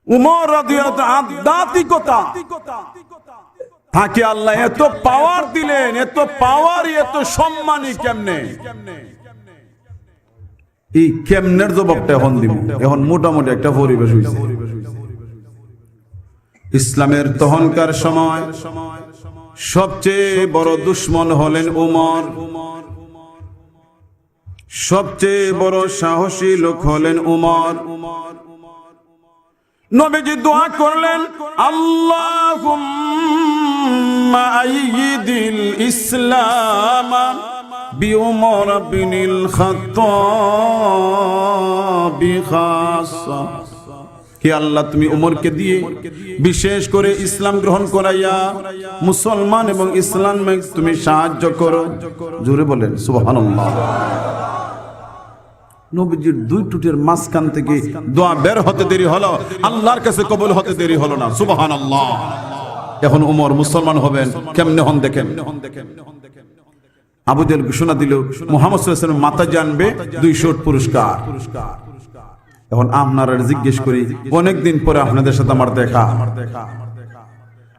উমর রাদিয়াল্লাহু আনহু আধ্যাত্মিকতা তাকে আল্লাহ এত পাওয়ার দিলেন, এত পাওয়ারই এত সম্মানী কেমনে? এই কেমনের জবাবটা এখন দিব। এখন মোটামুটি একটা পরিবেশ হয়েছে। ইসলামের তখনকার সময় সবচেয়ে বড় দুশ্মন হলেন উমর, সবচেয়ে বড় সাহসী লোক হলেন উমর। নবীজি দোয়া করলেন, আল্লাহুম্মা আইয়িদিল ইসলাম বিউমর বিনিল খাত্তাব খাসা। হে আল্লাহ, তুমি উমরকে দিয়ে বিশেষ করে ইসলাম গ্রহণ করাইয়া মুসলমান এবং ইসলামে তুমি সাহায্য করো। জোরে বলেন সুবহানাল্লাহ। নবীজির দুই টুটের মাঝখান থেকে দোয়া বের হতে দেরি হলো, আল্লাহর কাছে কবুল হতে দেরি হলো না। সুবহানাল্লাহ। এখন উমর মুসলমান হবেন কেমনে হন দেখেন। আবু জাহেল ঘোষণা দিল, মুহাম্মদ সাল্লাল্লাহু আলাইহি ওয়াসাল্লাম মাথা জানবে 200 উট পুরস্কার। এখন আপনারা জিজ্ঞেস করি, অনেকদিন পরে আপনাদের সাথে আমার দেখা,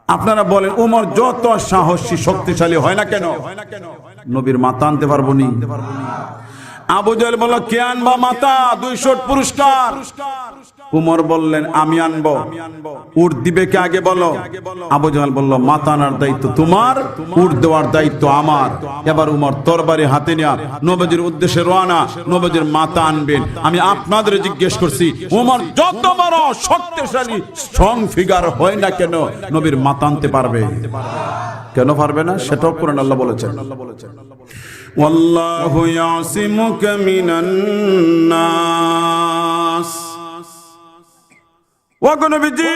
আপনারা বলেন উমর যত সাহসী শক্তিশালী হয় না কেন, নবীর মাথা আনতে পারবো নি? আবু জাহেল বলল, কে আনবা মাথা? 200 পুরস্কার। উমর বললেন, আমি আনবো। উট দিবে কে আগে বলো? আবু জাহেল বলল, মাথা আনার দায়িত্ব তোমার, উট দেওয়ার দায়িত্ব আমার। এবার উমর তরবারি হাতে নিয়ে নবীজির উদ্দেশ্যে রওনা, নবীজির মাথা আনবেন। আমি আপনাদের জিজ্ঞেস করছি, উমর যত বড় শক্তিশালী স্ট্রং ফিগার হয় না কেন, নবীর মাথা আনতে পারবে? কেন পারবে না? সেটাও কোরআন আল্লাহ বলেছেন, ওয়াল্লাহু ইয়াসিমুকা মিনান নাস। ওগো নবীজি,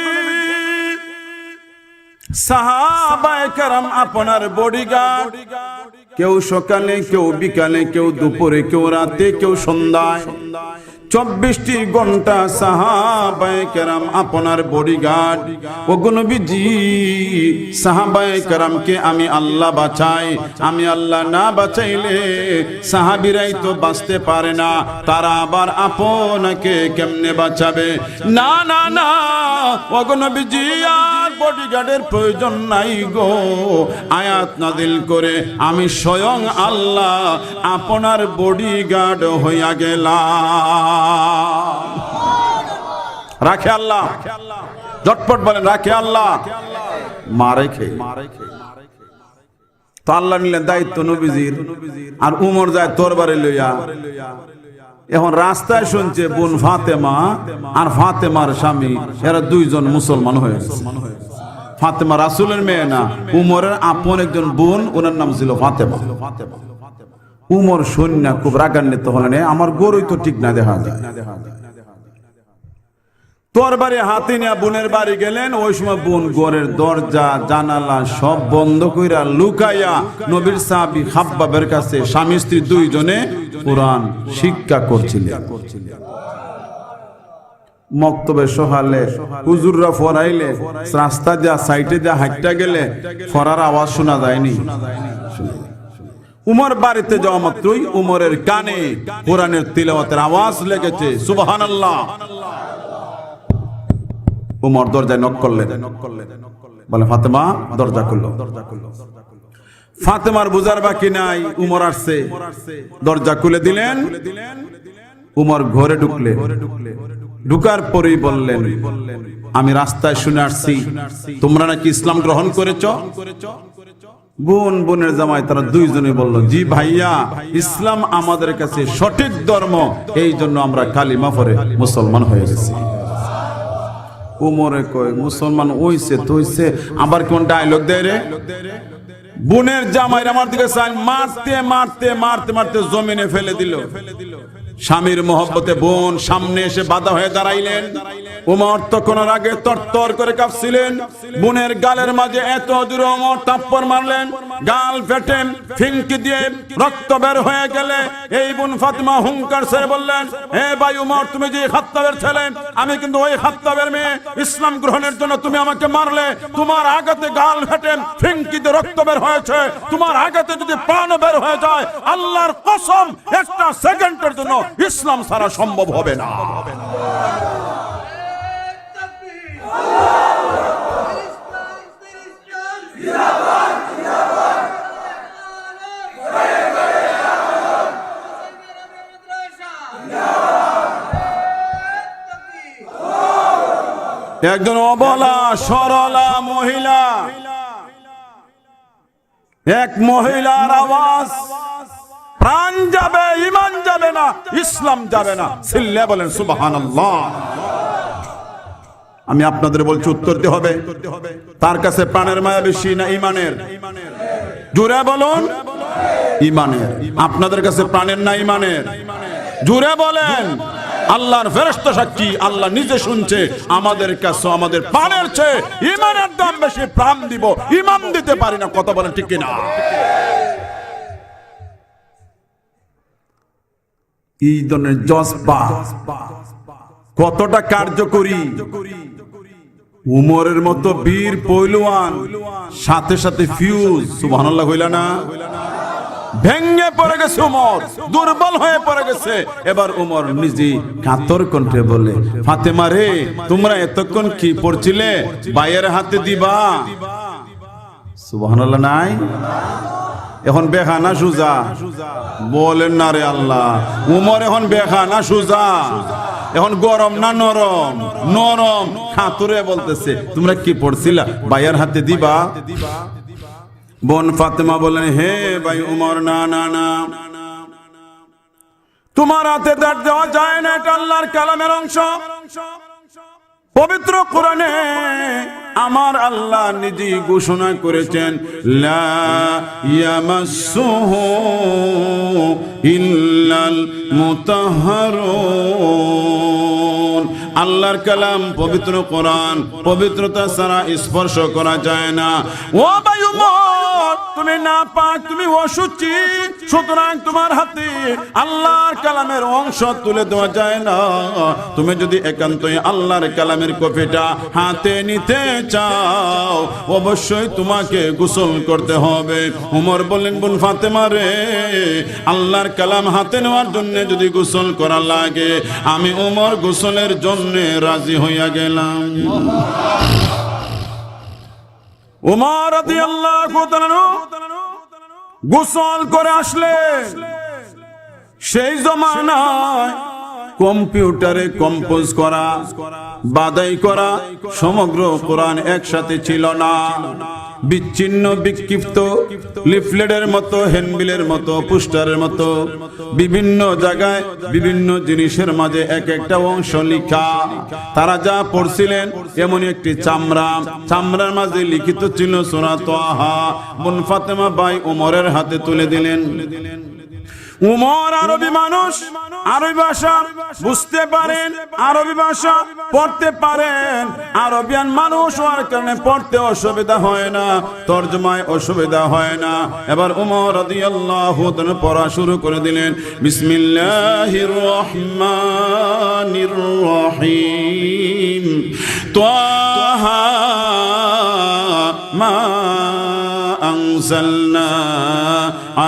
সাহাবায়ে কেরাম আপনার বডিগার্ড, কেউ সকালে, কেউ বিকালে, কেউ দুপুরে, কেউ রাতে, কেউ সন্ধ্যায়, 24টি ঘন্টা সাহাবায়ে কেরাম আপনার বডিগার্ড। ওগো নবীজি, সাহাবায়ে কেরামকে আমি আল্লাহ বাঁচাই, আমি আল্লাহ না বাঁচাইলে সাহাবীরাই তো বাঁচতে পারে না, তারা আবার আপনাকে কেমনে বাঁচাবে? না না না, ওগো নবীজি আর বডিগার্ডের প্রয়োজন নাই গো। আয়াত নাযিল করে আমি স্বয়ং আল্লাহ আপনার বডিগার্ড হইয়া গেলাম। রাখে আল্লাহ, ঝটপট বলেন রাখে আল্লাহ। মারে খে তো আল্লাহ নিলেন দায়িত্ব নবীজির, আর উমর যায় তরবারি লইয়া। এখন রাস্তায় শুনছে বোন ফাতেমা আর ফাতেমার স্বামী, এরা দুইজন মুসলমান হয়ে গেছে। ফাতেমা রাসূলের মেয়ে না, উমরের আপন একজন বোন, ওনার নাম ছিল ফাতেমা। উমর সৈন্য খুব রাগান্বিত হলেন, আমার গরুই তো ঠিক না দেখা যায়। তরবারি হাতে নিয়ে বোনের বাড়ি গেলেন। ওই সময় বোন ঘরের দরজা জানালা সব বন্ধ কইরা লুকাইয়া নবীর সাহাবী খাব্বাবের কাছে স্বামী স্ত্রী দুইজনে কুরআন শিক্ষা করছিলেন। মক্তবে সহালে হুজুররা ফরাইলে রাস্তা দিয়া সাইডে দিয়া হাঁটতে গেলে ফরার আওয়াজ শোনা যায়নি। উমর বাড়িতে যাওয়া মাত্রই উমরের কানে কোরআনের তিলাওয়াতের আওয়াজ লেগেছে। সুবহানাল্লাহ। উমর দরজায় নক করলেন, বলে ফাতেমা দরজা খুললো। ফাতেমার বুঝার বাকি নাই, উমর আসছে, দরজা খুলে দিলেন। উমর ঘরে ঢুকলেন, ঢুকার পরেই বললেন, আমি রাস্তায় শুনে আসছি তোমরা নাকি ইসলাম গ্রহণ করেছো। বোন বোনের জামাই তারা দুইজনে বলল, জি ভাইয়া, ইসলাম আমাদের কাছে সঠিক ধর্ম, এই জন্য আমরা কালিমা পড়ে মুসলমান হয়ে গেছি। উমরে কয়, মুসলমান হইছে তো হইছে, আবার কোন ডায়লগ দেয় রে? বোনের জামাইরা আমার দিকে চাই, মারতে মারতে মারতে মারতে জমিনে ফেলে দিল। স্বামীর মহব্বতে বোন সামনে এসে বাধা হয়ে দাঁড়াইলেন। উমর তখন আগে তরতর করে কাঁপছিলেন। বোনের গালের মাঝে এত জোরে উমর থাপ্পড় মারলেন, গাল ফেটে ফিনকি দিয়ে রক্ত বের হয়ে গেলে এই বোন ফাতেমা হুঙ্কার ছেড়ে বললেন, হে ভাই উমর, তুমি যে খাত্তাবের ছেলে, আমি কিন্তু ওই খাত্তাবের মেয়ে। ইসলাম গ্রহণের জন্য তুমি আমাকে মারলে, তোমার আঘাতে গাল ফেটে ফিনকি দিয়ে রক্ত বের হয়েছে, তোমার আঘাতে যদি প্রাণ বের হয়ে যায়, আল্লাহর কসম একটা সেকেন্ডের জন্য ইসলাম ছাড়া সম্ভব হবে না। একজন অবলা সরলা মহিলা, এক মহিলার আওয়াজ, প্রাণ যাবে, ঈমান যাবে না, ইসলাম যাবে না। চিল্লে বলেন সুবহানাল্লাহ। আমি আপনাদের বলছি উত্তর দিতে হবে, তার কাছে প্রাণের মায়া বেশি না ঈমানের? জোরে বলুন। ঈমানের। আপনাদের কাছে প্রাণের না ঈমানের? জোরে বলেন। আল্লাহর ফেরেশতা সাক্ষী, আল্লাহ নিজে শুনছে, আমাদের কাছে আমাদের প্রাণের চেয়ে ঈমানের দাম বেশি। প্রাণ দিব, ঈমান দিতে পারি না। কথা বলেন ঠিক কিনা? এই ধরনের জজবা কতটা কার্যকরী। উমরের মতো বীর পহলওয়ান সাথে সাথে ফিউজ, সুবহানাল্লাহ হইলা না? ভেঙ্গে পড়ে গেছে উমর, দুর্বল হয়ে পড়ে গেছে। এবার উমর নিজে কাতর কণ্ঠে বলে, ফাতেমা রে, তোমরা এতক্ষণ কি পড়ছিলে? ভাইয়ের হাতে দিবা। সুবহানাল্লাহ নাই? এখন বেখা না সুজা? বলেন না রে আল্লাহ। উমর এখন বেখা না সুজা? এখন গরম না নরম? নরম। কাতরে বলতেছে, তোমরা কি পড়ছিলা? ভাইয়ের হাতে দিবা। বোন ফাতেমা বলেন, হে ভাই উমর, না না না, তোমার হাতে দেওয়া যায় না, এটা আল্লাহর কালামের অংশ। পবিত্র কোরআনে আমার আল্লাহ নিজেই ঘোষণা করেছেন, লা ইয়ামাসসুহু ইল্লাল মুতাহহারুন। আল্লাহর কালাম পবিত্র কোরআন, পবিত্রতা ছাড়া স্পর্শ করা যায় না। ও ভাই উমর, তুমি না পাক, তুমি অসুচি, সুতরাং তোমার হাতে আল্লাহর কালামের অংশ তুলে দেওয়া যায় না। তুমি যদি একান্তই আল্লাহর কালামের কপিটা হাতে নিতে চাও, অবশ্যই তোমাকে গোসল করতে হবে। উমর বললেন, বোন ফাতেমা রে, আল্লাহর কালাম হাতে নেওয়ার জন্য যদি গোসল করা লাগে, আমি উমর গোসলের জন্য রাজি হইয়া গেলাম। উমর রাদিয়াল্লাহু তাআলা গোসল করে আসলেন। সেই জমানায় কম্পিউটারে কম্পোজ করা, বাদাই করা সমগ্র কোরআন একসাথে ছিল না। বিচ্ছিন্ন বিক্ষিপ্ত লিফলেটের মতো, হ্যান্ডবিলের মতো, পোস্টারের মতো বিভিন্ন জায়গায় বিভিন্ন জিনিসের মাঝে এক একটা অংশ লিখা। তারা যা পড়ছিলেন এমনই একটি চামড়ার মাঝে লিখিত ছিল সূরা তাহা। বোন ফাতেমা ভাই উমরের হাতে তুলে দিলেন। উমর আরবি মানুষ, আরবি ভাষা বুঝতে পারেন, আরবি ভাষা পড়তে পারেন। আরবিয়ান মানুষ হওয়ার কারণে পড়তে অসুবিধা হয় না, তরজমায় অসুবিধা হয় না। এবার উমর রাদিয়াল্লাহু তাআলা পড়া শুরু করে দিলেন, বিসমিল্লাহির রহমানির রহিম, তাহা মা আনজালনা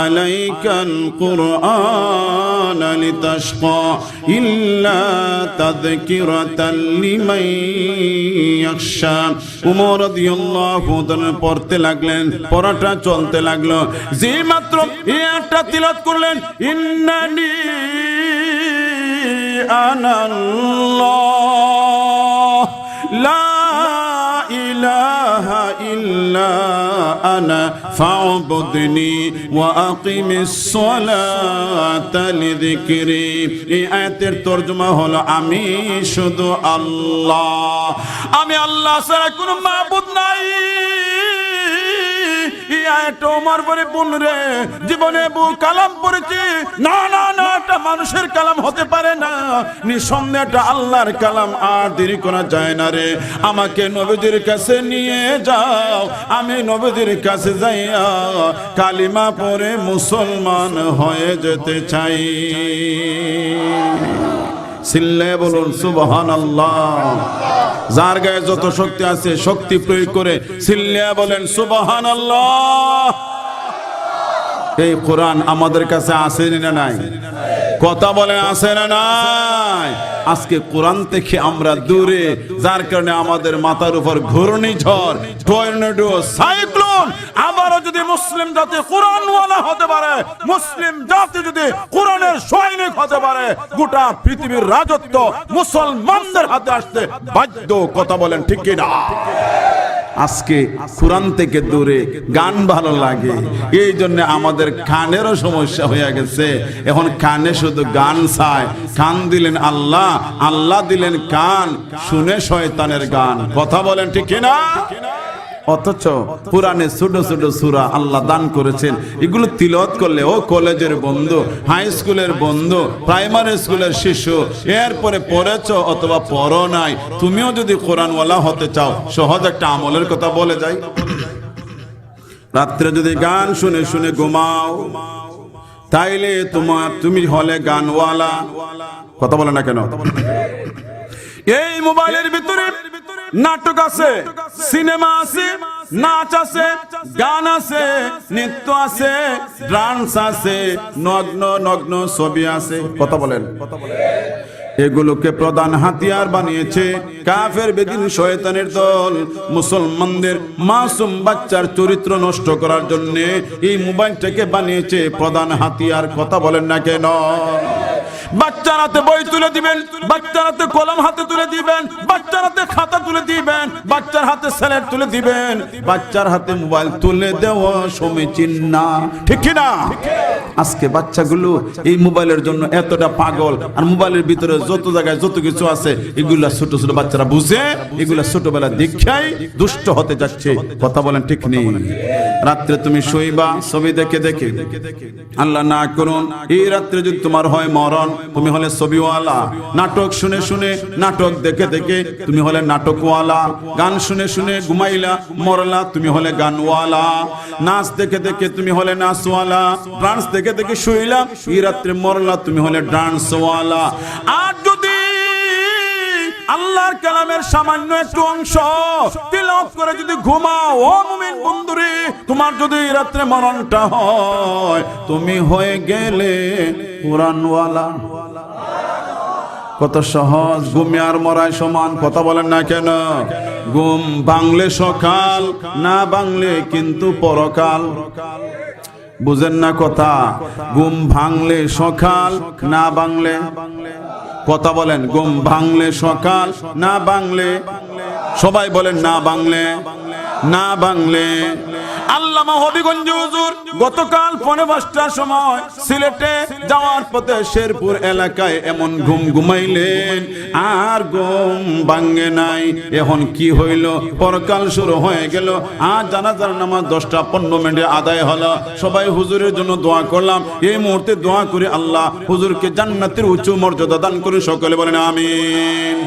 আলাইকাল কুরআন লিতাশকা ইল্লা তাযকিরাতাল লিমান ইয়াখশা। উমর রাদিয়াল্লাহু তাআলা পড়তে লাগলেন, পড়াটা চলতে লাগলো। যে মাত্র একটা তিলাওয়াত করলেন, ইন্নানি আনাল্লাহ লা ইলাহা ইল্লা আনা ফা'বুদনি ওয়া আকিমিস সালাতা লিযিকরি। এই আয়াতের তরজমা হলো, আমি শুধু আল্লাহ, আমি আল্লাহ ছাড়া কোনো মাবুদ নাই। ওমর বলে, বোন রে, জীবনে বহু কালাম পড়েছি, না না না, এটা মানুষের কালাম হতে পারে না, নিঃসন্দেহে এটা আল্লাহর কালাম। আর দেরি করা যায় না রে, আমাকে নবীদের কাছে নিয়ে যাও। আমি নবীদের কাছে যাইয়া কালিমা পড়ে মুসলমান হয়ে যেতে চাই। সিল্লে বলুন সুবহানাল্লাহ। যার গায়ে যত শক্তি আছে শক্তি প্রয়োগ করে সিল্লে বলেন সুবহানাল্লাহ। এই কোরআন আমাদের কাছে আছে না নাই? কথা বলেন আছে না নাই? আজকে কোরআন থেকে আমরা দূরে, যার কারণে আমাদের মাথার উপর ঘূর্ণিঝড়, টর্নেডো, সাইক্লোন, আবারও যদি মুসলিম জাতি কোরআনওয়ালা হতে পারে, মুসলিম জাতি যদি কোরআনের সৈনিক হতে পারে, গোটা পৃথিবীর রাজত্ব মুসলমানদের হাতে আসতে বাধ্য। কথা বলেন ঠিক কি না? আজকে কোরআন থেকে দূরে গান ভালো লাগে, এই জন্য আমাদের কানেরও সমস্যা হয়ে গেছে। এখন কানে শুধু গান চায়। কান দিলেন আল্লাহ, আল্লাহ দিলেন কান, শুনে শয়তানের গান। কথা বলেন ঠিক কি না? অথচ পুরাণে ছোট ছোট সূরা আল্লাহ দান করেছেন, এগুলো তিলাওয়াত করলে ও কলেজের বন্ধু, হাই স্কুলের বন্ধু, প্রাইমারি স্কুলের শিশু, এরপরে পড়েছ অথবা পড়ো নাই, তুমিও যদি কোরআনওয়ালা হতে চাও, সহজ একটা আমলের কথা বলে যাই। রাত্রে যদি গান শুনে শুনে ঘুমাও, তাইলে তুমি হলে গানওয়ালা। কথা বলে না কেন? এই মোবাইলের ভিতরে নাটক আছে, সিনেমা আছে, নাচ আছে, গান আছে, নৃত্য আছে, ডান্স আছে, নগ্ন নগ্ন ছবি আছে। কথা বলেন। এগুলোকে প্রধান হাতিয়ার বানিয়েছে কাফের বেদিন শয়তানের দল। মুসলমানদের মাসুম বাচ্চার চরিত্র নষ্ট করার জন্য এই মোবাইলটাকে বানিয়েছে প্রধান হাতিয়ার। কথা বলেন না কেন? বাচ্চার হাতে বই তুলে দিবেন, বাচ্চার হাতে কলম হাতে তুলে দিবেন, বাচ্চার হাতে খাতা তুলে দিবেন, বাচ্চার হাতে স্লেট তুলে দিবেন। বাচ্চার হাতে মোবাইল তুলে দেওয়া সমীচীন না, ঠিক কি না? আজকে বাচ্চাগুলো এই মোবাইলের জন্য এতটা পাগল, আর মোবাইলের ভিতরে যত জায়গায় যত কিছু আছে এগুলা ছোট ছোট বাচ্চারা বুঝে, এগুলা ছোটবেলা দীক্ষায় দুষ্ট হতে যাচ্ছে। কথা বলেন ঠিক নেই? রাত্রে তুমি শোইবা ছবি দেখে দেখে, আল্লাহ না করুন এই রাত্রে যদি তোমার হয় মরণ, তুমি হলে ছবিওয়ালা। নাটক শুনে শুনে, নাটক দেখে দেখে তুমি হলে নাটকওয়ালা। গান শুনে শুনে ঘুমাইলা, মরলা, তুমি হলে গানওয়ালা। নাচ দেখে দেখে তুমি হলে নাচওয়ালা। ডান্স দেখে দেখে শুইলা, এই রাত্রে মরলা, তুমি হলে ডান্সওয়ালা। আর যদি আল্লাহর কালামের সামান্য একটু অংশ তিলাওয়াত করে যদি ঘুমাও, ও মুমিন বন্ধুরে, তোমার যদি রাত্রে মরণটা হয়, তুমি হয়ে গেলে কোরআনওয়ালা। কত সহজ! ঘুমে আর মরায় সমান। কথা বলেন না কেন? ঘুম ভাঙলে সকাল, না ভাঙলে কিন্তু পরকাল। বুঝেন না কথা? ঘুম ভাঙলে সকাল, না ভাঙলে, কথা বলেন, ঘুম ভাঙলে সকাল, না ভাঙলে, সবাই বলেন না ভাঙলে, না ভাঙলে। আল্লামা হবিগঞ্জ হুজুর গতকাল ৫:৩০টার সময় সিলেটে যাওয়ার পথে শেরপুর এলাকায় এমন ঘুম ঘুমাইলেন, আর ঘুম ভাঙে নাই। এখন কি হইল? পরকাল শুরু হয়ে গেল। আর জানাজার নামাজ ১০টা ১৫ মিনিটে আদায় হলো। সবাই হুজুরের জন্য দোয়া করলাম। এই মুহূর্তে দোয়া করে আল্লাহ হুজুরকে জান্নাতের উচ্চ মর্যাদা দান করে। সকলে বলেন আমিন।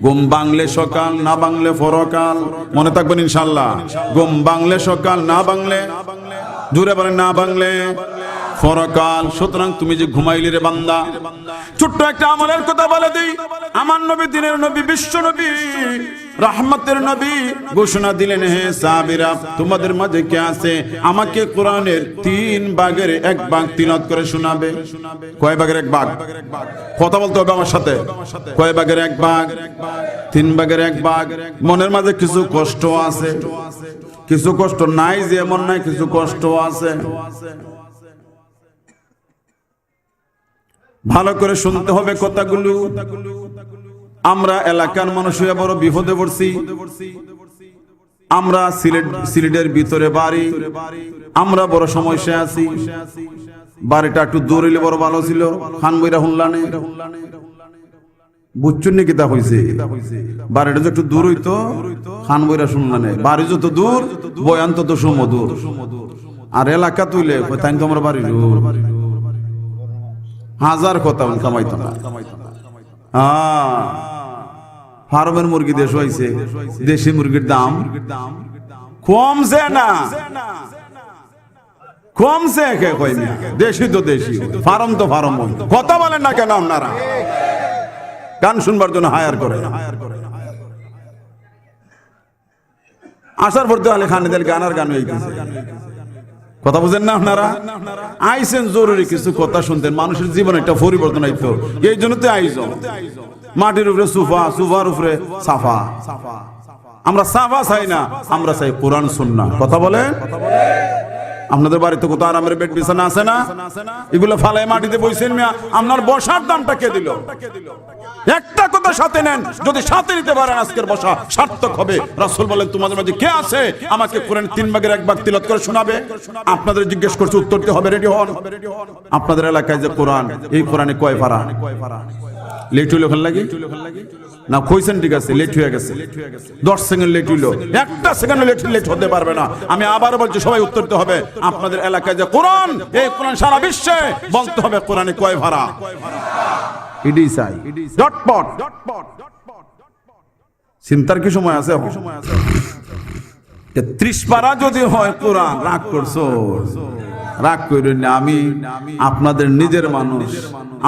ঘুম ভাঙলে সকাল, না ভাঙলে পরকাল। মনে থাকবেন ইনশাআল্লাহ। ঘুম ভাঙলে সকাল, না ভাঙলে, জোরে বলেন, না ভাঙলে পরকাল। সুতরাং তুমি যে ঘুমাইলি রে বান্দা, ছোট্ট একটা আমলের কথা বলে দিই। আমার নবী, দিনের নবী, বিশ্ব নবী, রাহমাতের নবী ঘোষণা দিলেন, হে সাহাবীরা, তোমাদের মাঝে কে আছে আমাকে কোরআনের 3 ভাগের 1 ভাগ তিলাওয়াত করে শোনাবে? কয় ভাগের 1 ভাগ? কথা বলতে হবে আমার সাথে। কয় ভাগের 1 ভাগ? 3 ভাগের 1 ভাগ। মনের মাঝে কিছু কষ্ট আছে, কিছু কষ্ট নাই যে এমন নাই, কিছু কষ্ট আছে। ভালো করে শুনতে হবে কথাগুলো। আমরা এলাকার মানুষ হয়ে বড় বিপদে পড়ছি। আমরা সিলেটের ভিতরে বাড়ি, আমরা বড় সমস্যা আছি। বাড়িটা একটু দূর হইলে বড় ভালো ছিল। খানবইরা হুনলানে বুঝছুন নাকি তা হইছে? বাড়িটা যে একটু দূর হইতো, খানবইরা শুনলানে। বাড়ি যত দূর, বয়ান তত সুমধুর। আর এলাকা তুইলে তাই তো আমরা বাড়ি হাজার কথা কামাইতো না। ফার্মের মুরগি দেশ হয়েছে, দেশি মুরগির দাম কমছে না, কমছে। দেশি তো দেশি, ফার্ম তো ফার্ম। কথা বলেন না কেন আপনারা? গান শুনবার জন্য হায়ার করে। আসার পর তো আলে খানিদের গান আর গান হয়ে গেছে। কথা বুঝেন না আপনারা? আইসেন জরুরি কিছু কথা শুনতেন, মানুষের জীবনে একটা পরিবর্তন আইতো, এই জন্য তো আইস। মাটির উপরে সোফা, সোফার উপরে সাফা। আমরা সাফা চাই না, আমরা চাই কোরআন সুন্নাহ। কথা বলেন? আপনাদের বাড়িতে কত আরামের বেড বিছানা আছে না? এগুলো ফালাই মাটিতে বইছেন মিয়া, আপনার বসার দামটা কে দিল? একটা কথা সাথে নেন, যদি সাথে নিতে পারেন আজকের বসা সার্থক হবে। রাসূল বলেন, তোমাদের মাঝে কে আছে আমাকে কোরআন 3 ভাগের 1 ভাগ তিলাওয়াত করে শোনাবে? আপনাদের জিজ্ঞেস করতে উত্তর দিতে হবে, রেডি হন। আপনাদের এলাকায় যে কোরআন, এই কোরআনে কয় পারা? লেট হইল ওখান লাগি না কইছেন? ঠিক আছে, লেট হয়ে গেছে, 10 সেকেন্ড লেট হইল, একটা সেকেন্ড লেট হতে পারবে না। আমি আবার বলছি, সবাই উত্তর দিতে হবে। আপনাদের এলাকায় যে কোরআন, এই কোরআন সারা বিশ্বে বলতে হবে কোরআনে কয় পারা। ইডি চাই ডটপট। চিন্তার কি সময় আছে? 30 পারা যদি হয় কোরআন, রাগ করছো? রাগ করেন না, আমি আপনাদের নিজের মানুষ।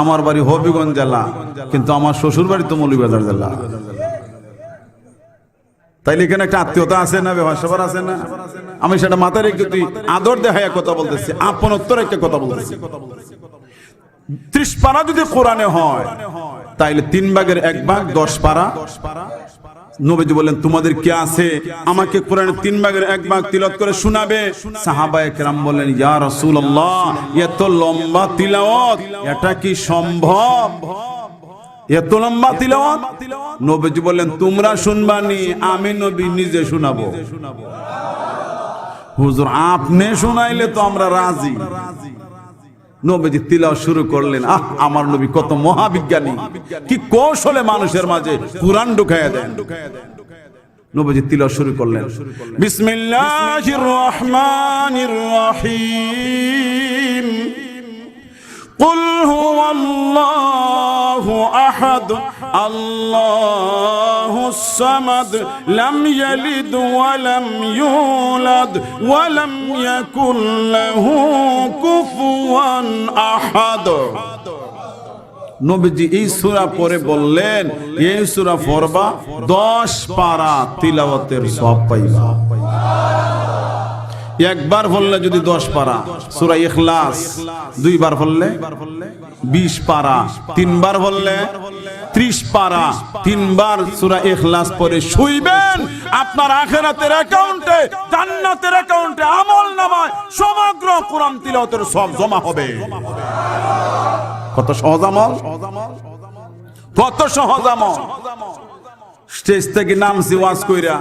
আমার বাড়ি হবিগঞ্জ জেলা, কিন্তু আমার শ্বশুর বাড়ি তো মৌলভীবাজার জেলা। তাইলে এখানে একটা আত্মীয়তা আছে না, ব্যবহার আছে না? আমি সেটা মাথায় রেখে তুই আদর দেখাইয়া কথা বলতেছি, আপনত্ব রেখে কথা বলতেছি। 30 পারা যদি কোরআনে হয়, তাইলে 3 ভাগের 1 ভাগ 10 পারা। নবীজি বলেন, তোমাদের কি আছে আমাকে কোরআনের 3 ভাগের 1 ভাগ তিলাওয়াত করে শোনাবে? সাহাবায়ে কেরাম বলেন, ইয়া রাসূলুল্লাহ, এত লম্বা তিলাওয়াত এটা কি সম্ভব? এত লম্বা তিলাওয়াত? নবীজি বলেন, তোমরা শুনবানি, আমি নবী নিজে শোনাবো। হুজুর আপনি শোনাইলে তো আমরা রাজি। নবীজি তিলাওয়াত শুরু করলেন। আমার নবী কত মহাবিজ্ঞানী, কি কৌশলে মানুষের মাঝে কুরআন ঢুকায়া দেন। নবীজি তিলাওয়াত শুরু করলেন, বিসমিল্লাহির রহমানির রহিম, কুল হুয়াল্লাহু আহাদ, আল্লাহুস সামাদ, লাম ইয়ালিদ ওয়া লাম ইউলাদ ওয়া লাম ইয়াকুল লাহু কুফুয়ান আহাদ। নবীজি এই সূরা পড়ে বললেন, এই সূরা পড়বা 10 পারা তিলাওয়াতের সওয়াব পাইবা। একবার বললে যদি 10 পারা, সূরা ইখলাস 2 বার বললে 20 পারা, 3 বার বললে 30 পারা। 3 বার সূরা ইখলাস পড়ে শুইবেন, আপনার আখিরাতের অ্যাকাউন্টে, জান্নাতের অ্যাকাউন্টে, আমলনামায় সমগ্র কোরআন তিলাওয়াতের সব জমা হবে। কত সহজ আমল, কত সহজ আমল। স্টেজ থেকে নামছি ওয়াজ কইরা,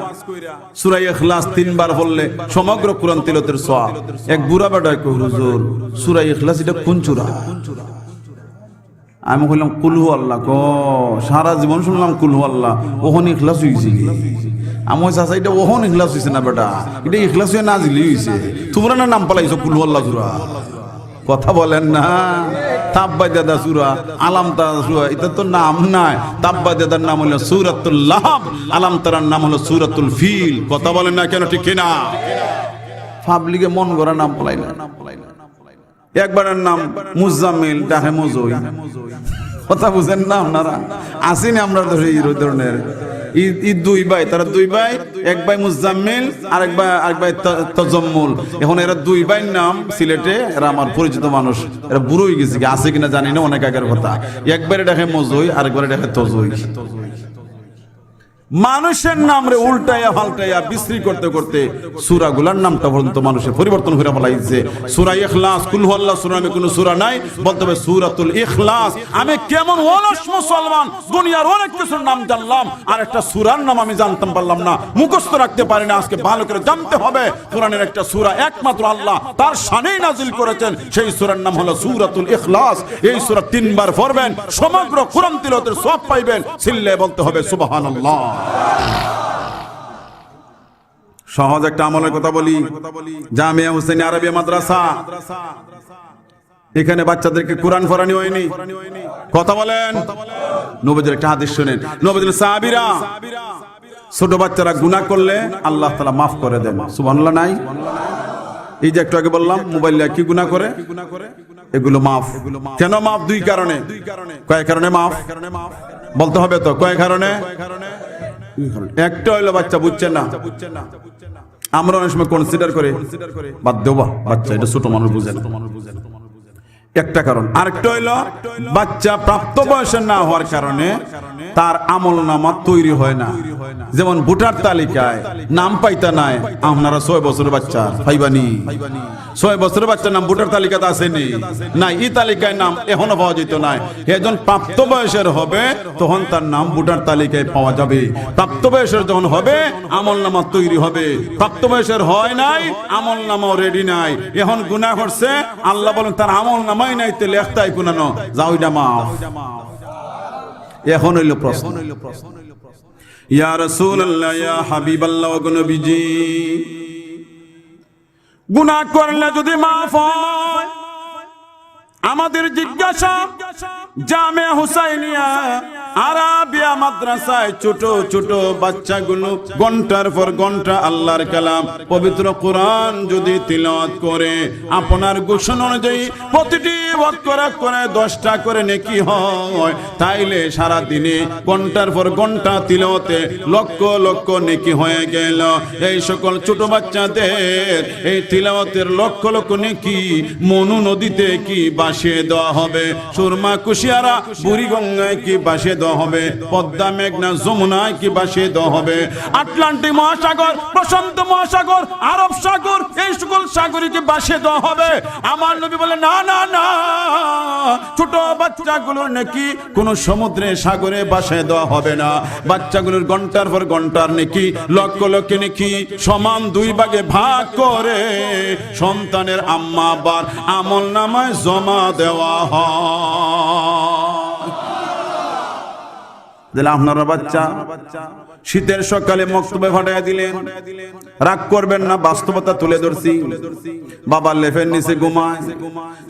সূরা ইখলাস 3 বার বললে সমগ্র কোরআন তিলাওয়াতের সওয়াব। এক বুড়া বেটা কই, হুজুর সূরা ইখলাস এটা কোন সূরা? আমি কইলাম কুল হু আল্লাহ। সারা জীবন শুনলাম কুল হু আল্লাহ, ওহন ইখলাস হইছে। আমি চাচা এটা ওহন ইখলাস হইছে না বেটা, এটা ইখলাস হয়ে নাজিলি হইছে। তোমরা না নাম পালাইছো কুল হু আল্লাহ সূরা। কথা বলেন না? তাব্বাদাদা সূরা, আলাম তারা সূরা, এটা তো নাম নাই। তাব্বাদাদার নাম হলো সূরাতুল লাহাব, আলাম তারার নাম হলো সূরাতুল ফিল। কথা বলেন না কেন? ঠিক কিনা? পাবলিকে মন গড়া নাম পালাইলা। একবারের নাম মুজাম্মিল, ডাকে মজুই। কথা বুঝেন না আপনারা? আসেনি আমরা ধরে এই ধরনের ঈদ 2 ভাই, তারা 2 ভাই, এক ভাই মুজাম্মিল, আরেক ভাই তাজাম্মুল। এখন এরা 2 ভাইয়ের নাম সিলেটে, এরা আমার পরিচিত মানুষ, এরা বুড়ো হয়ে গেছে, আছে কিনা জানি না, অনেক আগের কথা। একবারে দেখে মজুই, আরেকবারে দেখে তজুই। মানুষের নাম রে উল্টাইয়া পাল্টাইয়া বিশ্রী করতে করতে সূরাগুলোর নামটা পর্যন্ত মানুষের পরিবর্তন করে ফেলাইছে। সূরা ইখলাস, কুল হুয়াল্লাহ সূরা নামে কোনো সূরা নাই, বলতে হবে সূরাতুল ইখলাস। আমি কেমন অলস মুসলমান, দুনিয়ার অনেক কিছুর নাম জানলাম, আর একটা সূরার নাম আমি জানতাম পারলাম না, মুখস্থ রাখতে পারি না। আজকে ভালো করে জানতে হবে, কোরআনের একটা সূরা একমাত্র আল্লাহ তার শানেই নাজিল করেছেন, সেই সূরার নাম হলো সূরাতুল ইখলাস। এই সূরা 3 বার পড়বেন, সমগ্র কোরআন তিলাওয়াতের সওয়াব পাইবেন। সিল্লে বলতে হবে সুবহানাল্লাহ। সহজ একটা আমলের কথা বলি, জামিয়া হুসাইনিয়া আরবিয়া মাদ্রাসা, এখানে বাচ্চাদেরকে কোরআন পড়ানো হয়নি। কথা বলেন? নবীজির একটা হাদিস শুনেন, নবীজির সাহাবীরা ছোট বাচ্চারা গুনাহ করলে আল্লাহ তাআলা মাফ করে দেন। সুবহানাল্লাহ নাই? এই যে একটু আগে বললাম মোবাইলে কি গুনাহ করে, এগুলো মাফ। কেন মাফ? 2 কারণে। কয় কারণে মাফ বলতে হবে তো? কয় কারণে? একটা হইলো বাচ্চা বুঝছে না। আমরা অনেক সময় কনসিডার করে বাদ দেবো, বাচ্চা এটা ছোট মানুষ বুঝে না। একটা কারণ। আরেকটা হইলো বাচ্চা প্রাপ্ত বয়সে না হওয়ার কারণে তার আমলনামা তৈরি হয় না। যেমন ভোটার তালিকায় নাম পাইতা নাই, আপনারা 6 বছরের বাচ্চা পাইবানি, 6 বছরের বাচ্চার নাম ভোটার তালিকাতে আসেনি, নাই এই তালিকায় নাম এখনো পাওয়া যেত নাই। একজন প্রাপ্ত বয়সের হবে তখন তার নাম ভোটার তালিকায় পাওয়া যাবে। প্রাপ্ত বয়সের যখন হবে আমলনামা তৈরি হবে। প্রাপ্ত বয়সের হয় নাই, আমলনামাও রেডি নাই, এখন গুনাহ করছে, আল্লাহ বলেন তার আমলনামাই নাই, তে লেখতাই কুনানো যাও এটা মাফ। এখন হইল প্রশ্ন, ইয়া রাসূলুল্লাহ, ইয়া হাবিবাল্লাহ, ওগো নবীজি, গুনাহ করলে যদি মাফ হয়, আমাদের জিজ্ঞাসা জামিয়া হুসাইনিয়া আরাবিয়া মাদ্রাসায় ছোট ছোট বাচ্চাগুলো ঘন্টার পর ঘন্টা আল্লাহর কালাম পবিত্র কোরআন যদি তিলাওয়াত করে, আপনার ঘোষণা অনুযায়ী প্রতিটি ওয়াক্ত করে 10টা করে নেকি হয়, তাইলে সারা দিনে ঘন্টার পর ঘন্টা তিলাওয়াতে লক্ষ লক্ষ নেকি হয়ে গেল। এই সকল ছোট বাচ্চাদের এই তিলাওয়াতের লক্ষ লক্ষ নেকি মনু নদীতে কি বাসিয়ে দেওয়া হবে, সুরমা কুশিয়ারা বুড়িগঙ্গায় কি বাসিয়ে দেওয়া হবে, পদ্মা মেঘনা যমুনায় কি বাসিয়ে দেওয়া হবে, আটলান্টিক মহাসাগর, প্রশান্ত মহাসাগর, আরব সাগর, এই সকল সাগরকে বাসিয়ে দেওয়া হবে। আমার নবী বলে না না না, ছোট বাচ্চাগুলোর নাকি কোন সমুদ্রে সাগরে বাসিয়ে দেওয়া হবে না। বাচ্চাগুলোর ঘন্টার পর ঘন্টার নাকি লক্ষ লক্ষ নাকি সমান 2 ভাগে ভাগ করে সন্তানের আম্মা আব্বার আমল নামায় জমা দেওয়া হয়। আপনারা বাচ্চা শীতের সকালে মক্তবে ফাটাইয়া দিলেন, রাগ করবেন না, বাস্তবতা তুলে ধরছি। বাবার লেফের নিচে ঘুমায়,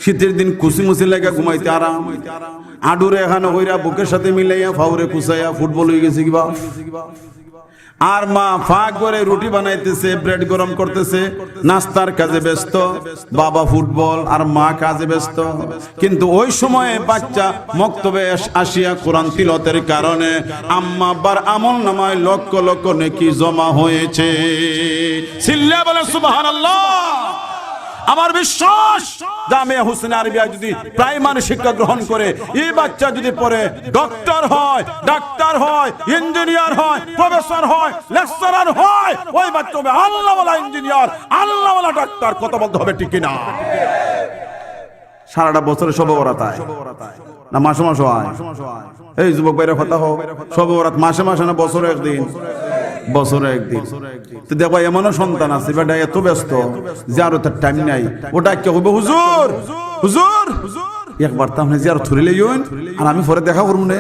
শীতের দিন কুসি মুসি লেগে ঘুমাইতে আরাম, আডুরে এখানে হইরা বুকের সাথে মিলাইয়া ফাউরে কুসাইয়া ফুটবল হয়ে গেছে কিবা। আর মা ফাঁক করে রুটি বানাইতেছে, ব্রেড গরম করতেছে, নাস্তার কাজে ব্যস্ত, বাবা ফুটবল আর মা কাজে ব্যস্ত। কিন্তু ওই সময়ে বাচ্চা মক্তবে আসিয়া কোরআন তিলাওয়াতের কারণে আম্মা আব্বার আমল নামায় লক্ষ লক্ষ নেকি জমা হয়েছে। সিল্লা বলে সুবহানাল্লাহ। আমার বিশ্বাস জামিয়া হুসাইন আরবিয়া যদি প্রাইমারি শিক্ষা গ্রহণ করে, এই বাচ্চা যদি পরে ডক্টর হয়, ডাক্তার হয়, ইঞ্জিনিয়ার হয়, প্রফেসর হয়, লেকচারার হয়, ওই বাচ্চা হবে আল্লাহওয়ালা ইঞ্জিনিয়ার, আল্লাহওয়ালা ডাক্তার। কথা বলতে হবে ঠিক কিনা? সারাটা বছরে শবে বরাত হয় না মাসে মাসে হয়? এই যুবক ভাইরা কথা হোক, শবে বরাত মাসে মাসে না বছরে একদিন? বছরে একদিন। তো দেখো এমনও সন্তান আছে বেটা এত ব্যস্ত জিয়ারতের টাইম নাই, ওটা কে হবে হুজুর হুজুর একবার তো আপনি জিয়ারত করে লইন আর আমি পরে দেখা করব না।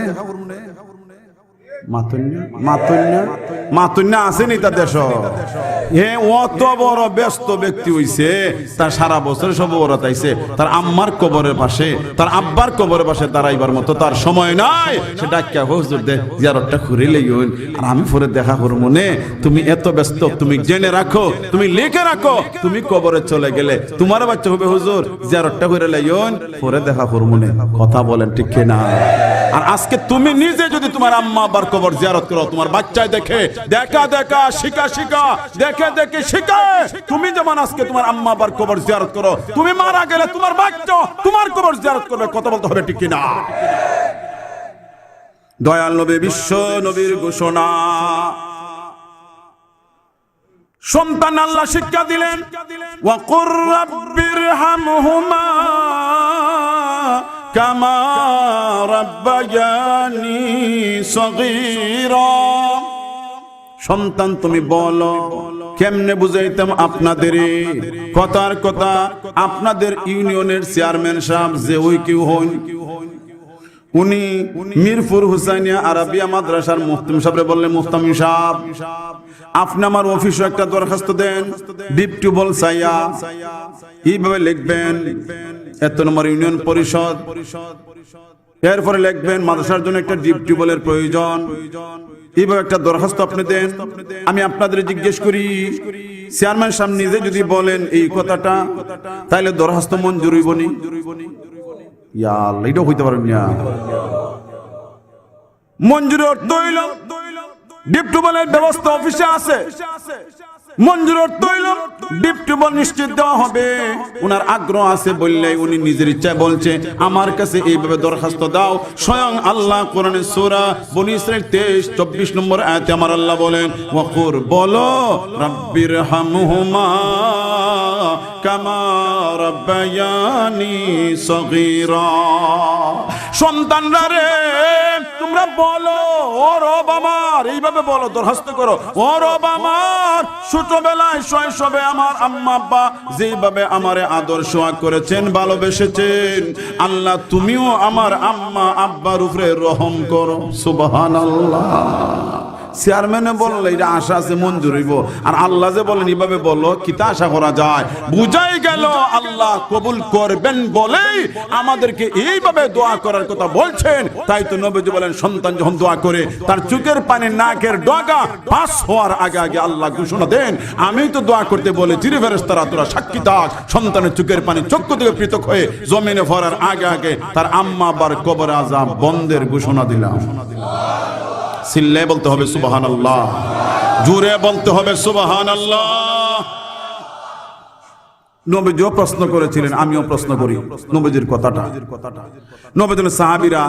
মাতুন্যা আসেনি তার দেশ, অত বড় ব্যস্ত ব্যক্তি হইছে, তার সারা বছর সব বরাত আইছে, তার আম্মার কবরের পাশে, তার আব্বার কবরের পাশে দাঁড়াইবার মতো তার সময় নাই। সেটা কে হুজুর দে জিয়ারতটা করে লইন আর আমি পরে দেখা করব মনে। তুমি এত ব্যস্ত, তুমি জেনে রাখো, তুমি লিখে রাখো, তুমি কবরে চলে গেলে তোমার বাচ্চা হবে হুজুর জিয়ারতটা করে লইন পরে দেখা করব মনে। কথা বলেন ঠিক কিনা? আর আজকে তুমি নিজে যদি তোমার আম্মা আব্বার কবর জিয়ারত করো, তোমার বাচ্চায় দেখে দেখা দেখা শিখা শিখা দেখে দেখে শিখে, তুমি যেমন আজকে তোমার আম্মা আব্বার কবর জিয়ারত করো, তুমি মারা গেলে তোমার বাচ্চা তোমার কবর জিয়ারত করবে। কথা বলতে হবে ঠিক কিনা? দয়াল নবী বিশ্ব নবীর ঘোষণা, সন্তান আল্লাহ শিক্ষা দিলেন, ওয়া কুর রাব্বিরহামহুমা কামা রাব্বায়ানি সগীরা। সন্তান তুমি বলো, কেমনে বুঝাইতাম আপনাদের কথার কথা। আপনাদের ইউনিয়নের চেয়ারম্যান সাহেব যে ওই কেউ হন, উনি মিরপুর হুসাইনিয়া আরাবিয়া মাদ্রাসার মুফতি সাহেবরে বললেন, মুফতি সাহেব আপনি আমার অফিসে একটা দরখাস্ত দেন, ডিপ টিউবওয়েল চাইয়া। এইভাবে লিখবেন এত নম্বর ইউনিয়ন পরিষদ, এরপরে লিখবেন মাদ্রাসার জন্য একটা ডিপ টিউবওয়েলের প্রয়োজন। এইভাবে একটা দরখাস্ত আপনি দেন। আমি আপনাদের জিজ্ঞেস করি, চেয়ারম্যান সাহেব নিজে যদি বলেন এই কথাটা, তাহলে দরখাস্ত মঞ্জুর হইব নি? ইয়া আল্লাহ, এটা হইতে পারেন না। মঞ্জুর অর্থ হইল ডিপ টিউবওয়েলের ব্যবস্থা অফিসে আছে, মঞ্জুর অর্থ হইল ডিপটিউবল নিশ্চিত দেওয়া হবে। উনার আগ্রহ আছে বললেই উনি নিজের ইচ্ছায় বলছে আমার কাছে এইভাবে দরখাস্ত দাও। স্বয়ং আল্লাহ কোরআনের সূরা বনী ইসরাঈল 23-24 নম্বর আয়াতে আমার আল্লাহ বলেন ওয়াকুর বলো রাব্বির হামহুমা কামা রাব্বায়ানি সগীরা। সন্তানরা রে তোমরা বলো ও রব আমার, এইভাবে বলো, দরখাস্ত করো, ও রব আমার ছোটবেলায় শৈশবে আমার আম্মা আব্বা যেভাবে আমারে আদর সোহাগ করেছেন, ভালোবেসেছেন, আল্লাহ তুমিও আমার আম্মা আব্বার উপরে রহম করো। সুবহানাল্লাহ। চেয়ারম্যানে বললে এটা আশা আছে মঞ্জুর হইব, আর আল্লাহ যে বলেন এইভাবে বলো, কিতা আশা করা যায়? বুঝাই গেল আল্লাহ কবুল করবেন বলেই আমাদেরকে এইভাবে দোয়া করার কথা বলছেন। তাই তো নবীজি বলেন সন্তান যখন দোয়া করে তার চোখের পানি নাকের ডগা পাস হওয়ার আগে আগে আল্লাহ ঘোষণা দেন আমি তো দোয়া করতে বলেছি রে ফেরেশতারা তোরা সাক্ষী থাক। সন্তানের চোখের পানি চক্ষু থেকে পৃথক হয়ে জমিনে পড়ার আগে আগে তার আম্মা আব্বার কবর আযাব বন্ধের ঘোষণা দিলাম। সিল্লে বলতে হবে সুবহানাল্লাহ, জোরে বলতে হবে সুবহানাল্লাহ। নবীজিও প্রশ্ন করেছিলেন, আমিও প্রশ্ন করি নবীজির কথাটা। নবীজির সাহাবীরা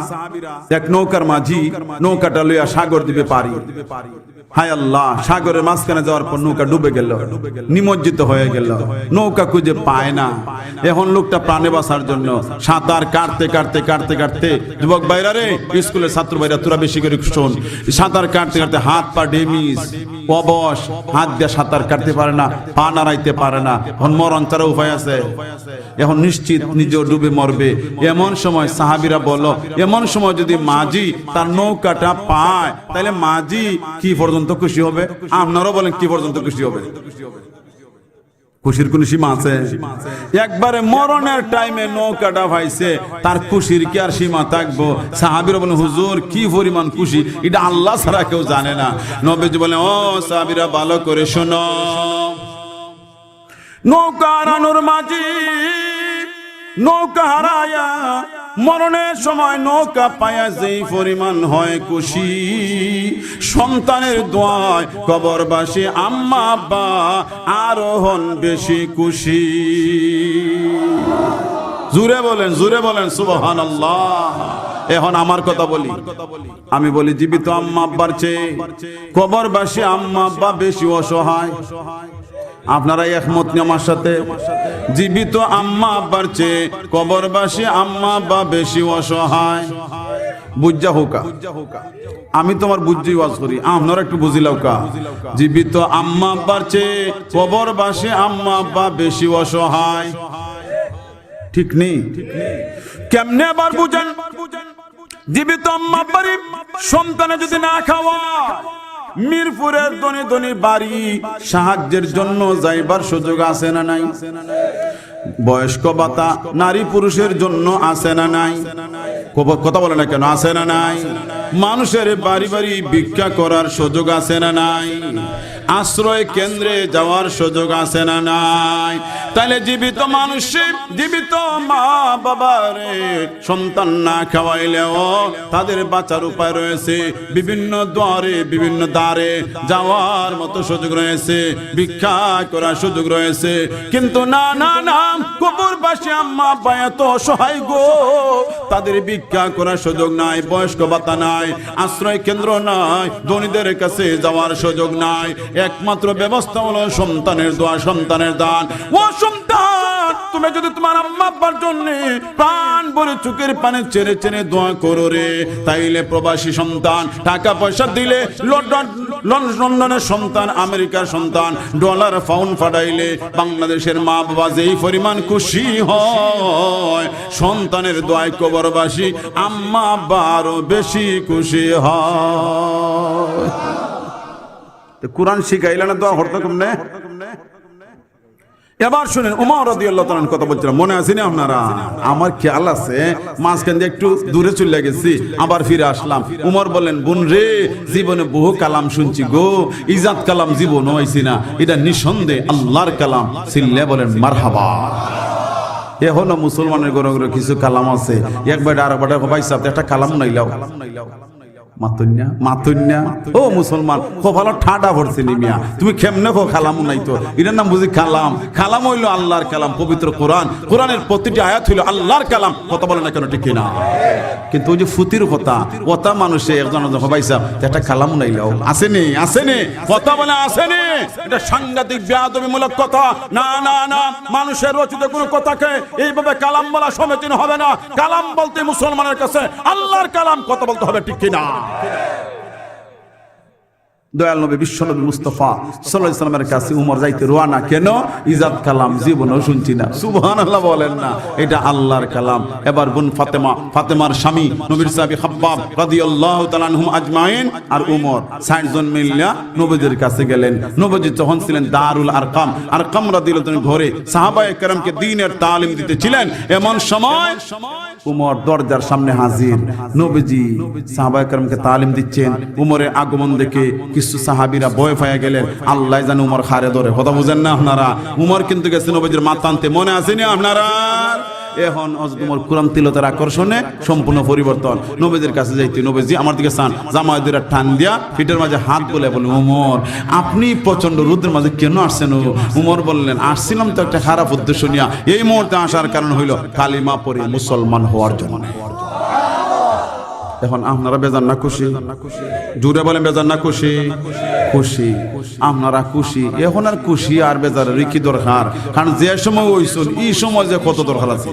এক নৌকার মাঝি নৌকাটা লইয়া সাগর দিবে পারি। হায় আল্লাহ, সাগরের মাঝখানে যাওয়ার পর নৌকা ডুবে গেল, নিমজ্জিত হয়ে গেল, নৌকা খুঁজে পায় না। এখন লোকটা প্রাণে বাঁচার জন্য সাঁতার কাটতে কাটতে কাটতে কাটতে, যুবক ভাইরা রে, স্কুলের ছাত্র ভাইরা তোরা বেশি করে শোন, সাঁতার কাটতে কাটতে হাত পা ডেমিস অবশ, হাত দিয়ে সাঁতার কাটতে পারে না, পা নাড়াইতে পারে না, এখন মরণ ছাড়া উপায় আছে? এখন নিশ্চিত নিজেও ডুবে মরবে। এমন সময় সাহাবীরা বলল, এমন সময় যদি মাঝি তার নৌকাটা পায় তাহলে মাঝি কি পর্যন্ত খুশি হবে? আপনারাও বলেন কি পর্যন্ত খুশি হবে? খুশির কোন সীমা আছে? একবারে মরণের টাইমে নৌকাটা ভাইছে, তার খুশির কি আর সীমা থাকবো? সাহাবীরা বলেন হুজুর কি পরিমাণ খুশি এটা আল্লাহ ছাড়া কেউ জানে না। নবীজি বলেন ও সাহাবীরা ভালো করে শোনো, নৌকা হারানোর মাঝি নৌকা হারায়া মরণের সময় নৌকা পায়া যেই পরিমাণ হয় খুশি, সন্তানের দোয়ায় কবরবাসী আম্মা আব্বা আরো হন বেশি খুশি। জোরে বলেন সুবহানাল্লাহ। এখন আমার কথা বলি, আমি বলি জীবিত আম্মা আব্বার চেয়ে কবরবাসী আম্মা আব্বা বেশি অসহায়। আপনারা একমত নি আমার সাথে? জীবিত আম্মা আব্বার চেয়ে কবরবাসী আম্মা আব্বা বেশি অসহায়। বুঝা হোকা, আমি তোমার বুঝি ওয়াজ করি, আপনারা একটু বুঝিলাও কা। জীবিত আম্মা আব্বার চেয়ে কবরবাসী আম্মা আব্বা বেশি অসহায়, ঠিক নেই? কেমনে আবার বুঝেন? জীবিত আম্মা আব্বার সন্তানে যদি না খাওয়া, মিরপুরের ধনী ধনী বাড়ি সাহায্যের জন্য যাইবার সুযোগ আছে না নাই? বয়স্ক ভাতা নারী পুরুষের জন্য আছে না নাই? কথা বলে না কেন? আছে না নাই? মানুষের বাড়ি বাড়ি ভিক্ষা করার সুযোগ আছে না নাই? আশ্রয় কেন্দ্রে যাওয়ার সুযোগ আছে না নাই? তাহলে জীবিত মানুষের, জীবিত মা বাবারে সন্তান না খাওয়াইলেও তাদের বাঁচার উপায় রয়েছে, বিভিন্ন দ্বারে বিভিন্ন দ্বারে যাওয়ার মতো সুযোগ রয়েছে, ভিক্ষা করার সুযোগ রয়েছে। কিন্তু না না না, কবরবাসী আম্মা আব্বা এত অসহায় গো, তাদের ভিক্ষা করার সুযোগ নাই, বয়স্ক ভাতা নাই, আশ্রয় কেন্দ্র নাই, ধনীদের কাছে যাওয়ার সুযোগ নাই। একমাত্র ব্যবস্থা হলো সন্তানের দোয়া, সন্তানের দান। ও সন্তান, তুমি যদি তোমার আম্মা আব্বার জন্য প্রাণ ভরে চোখের পানি ছেড়ে ছেড়ে দোয়া করো রে, তাইলে প্রবাসী সন্তান টাকা পয়সা দিলে, লন্ডনের সন্তান, আমেরিকার সন্তান ডলার পাউন্ড ফাটাইলে বাংলাদেশের মা বাবা যেই পরিমাণ খুশি হয়, সন্তানের দোয়ায় কবরবাসী আম্মা আব্বা আরো বেশি খুশি হয়। কুরআন শিখাইলে না দোয়া করতে কেমনে? এবার শুনেন, ওমর রাদিয়াল্লাহু তাআলার কথা বলছিলাম, মনে আছে না আপনারা? আমার খেয়াল আছে মাঝখান দিয়ে একটু দূরে চলে গেছি, আবার ফিরে আসলাম। ওমর বলেন, বোন রে, জীবনে বহু কালাম শুনছি গো, ইজাত কালাম জীবন হইছি না, এটা নিঃসন্দেহে আল্লাহর কালাম। সিল্লে বলেন মারহাবা। এখনো মুসলমানের ঘরে ঘরে কিছু কালাম আছে, একবার আর একবার ভাই সাহেব একটা কালাম নাইলাও, মাতুন্যা ও মুসলমান খুব ভালো ঠাডা ভরছে নিমিয়া তুমি কেমনে খো খালাম নাই তো এটার নাম বুঝি খালাম হইলো আল্লাহর কালাম পবিত্র কোরআনের প্রতিটি আয়াত হইলো আল্লাহর কালাম কথা বলে না কেন ঠিক না কিন্তু ওই যে ফুতির কথা মানুষে একজন হবাইছা একটা কালাম নাইলাও আসেনি কথা বলে আসেনি এটা সাংঘাতিক বেয়াদবিমূলক কথা না মানুষের রচিত কোনো কথাকে এইভাবে কালাম বলা সমীচীন হবে না কালাম বলতে মুসলমানের কাছে আল্লাহর কালাম কথা বলতে হবে ঠিক কিনা দয়াল নবী বিশ্ব নবী মুস্তাফা সাল্লাল্লাহু আলাইহি সাল্লামের কাছে উমর যাইতে রওনা কেন ইজাত কালাম জীবনও শুনছি না সুবহানাল্লাহ বলেন না এটা আল্লাহর কালাম এবার বোন ফাতেমার স্বামী নবীর সাহাবী খাব্বাব রাদিয়াল্লাহু তাআলা আনহুম আজমাইন আর উমর 60 জন মিল্লা নবীদের কাছে গেলেন নবীজি তখন ছিলেন দারুল আরকাম রাদিয়াল্লাহু তাআলা ঘরে সাহাবায়ে কেরামকে দ্বীনের তালিম দিতেছিলেন এমন সময় উমর দরজার সামনে হাজির নবীজি সাহাবায়ে কেরামকে তালিম দিচ্ছেন উমরের আগমন দেখে কিছু সাহাবীরা ভয় পেয়ে গেলেন আল্লাহ জানে উমর খারে ধরে কথা বুঝেন না আপনারা উমর কিন্তু গেছে নবীজির মাথা আনতে মনে আসেনি আপনারা এখন উমর কোরআন তিলাওয়াতের আকর্ষণে সম্পূর্ণ পরিবর্তন নবীজির কাছে যাইতে নবীজি আমার দিকে চান জামায়াতের টান দিয়া পিঠের মাঝে হাত বলে উমর আপনি প্রচন্ড রোদের মাঝে কেন আসছেন উমর বললেন আসছিলাম তো একটা খারাপ উদ্দেশ্য নিয়ে এই মুহূর্তে আসার কারণ হইল কালিমা পড়ে মুসলমান হওয়ার জন্য এখন আপনারা বেজান না খুশি জুড়ে বলেন বেজান না খুশি আপনারা খুশি এখন আর খুশি আর বেজারের কি দরকার কারণ যে সময় হইছিল এই সময় যে কত দরকার আছে